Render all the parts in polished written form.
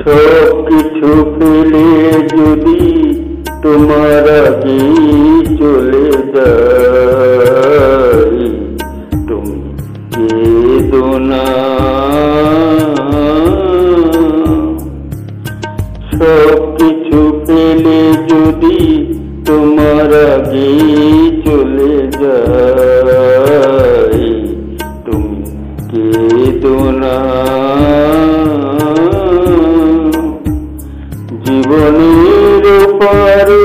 সব কিছু ফেলে যদি তোমার আগে চলে যাই, তুমি কেঁদো না। সব কিছু ফেলে যদি তোমার আগে চলে যাই, তুমি কেঁদো না। জীবনের পারে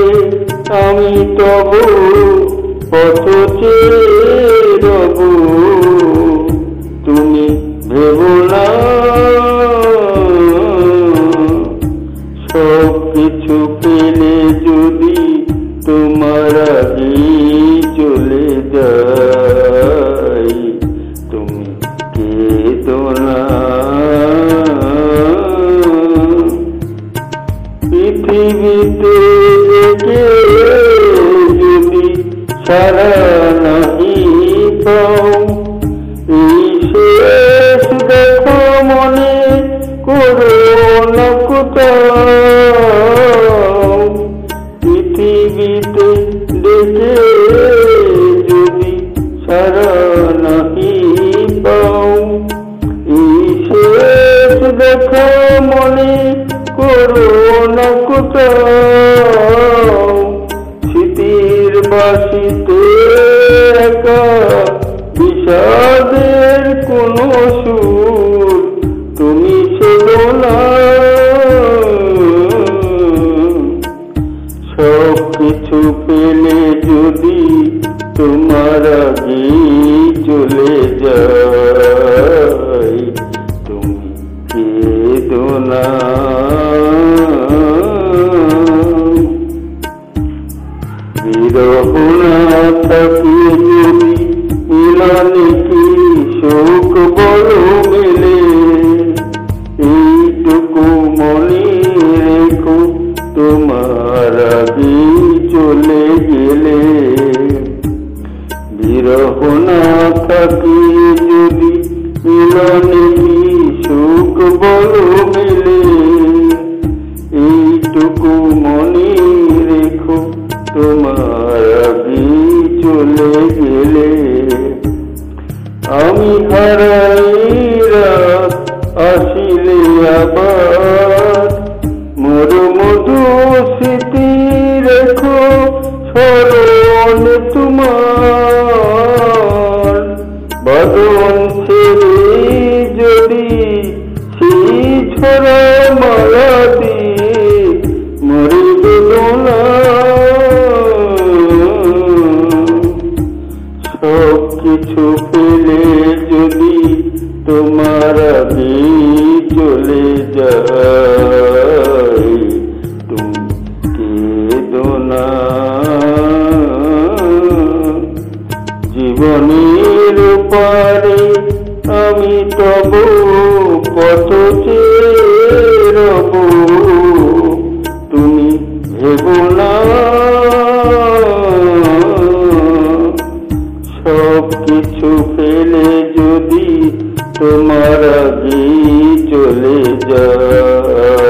আমি তবু পথ চেয়ে রব, তুমি ভেবো না। সব কিছু ফেলে যদি তোমার আগে চলে যাই, তুমি কেঁদো না। পৃথিবীতে দেখে যদি সারা নাহি পাও, এই শেষ দেখো মনে করো না কোথাও। পৃথিবীতে দেখে যদি সারা নাহি পাও, এই শেষ দেখো মনে করো না কোথাও। স্মৃতির বাসিতে একা বিষাদের কোনো সুর তুমি শোনো না। সব কিছু পেলে যদি তোমার আগে চলে যাই, তুমি কেঁদো না। বিরহ না থাকে যদি মিলনে কি শোক বড় মেলে, এইটুকু মনে রেখো তোমার আগে চলে গেলে। বিরহ না থাকে যদি মিলনে কি সুখ বড় মেলে, এইটুকু মনে রেখো তোমার আগে চলে গেলে। আমি হারাই রাত আসিলে আবার, মোর মধু স্মৃতি রেখো স্মরণ তোমার। বাদন ছেড়ে যদি সেই ঝরা মালা দিয়ে মরে গেল না। সব কিছু ফেলে যদি তোমার আগে চলে যাই, তুমি কেঁদো না। জীবনের পারে আমি তবু পথ চেয়ে রব, তুমি ভেবো না। সব কিছু ফেলে যদি তোমার আগে চলে যায়।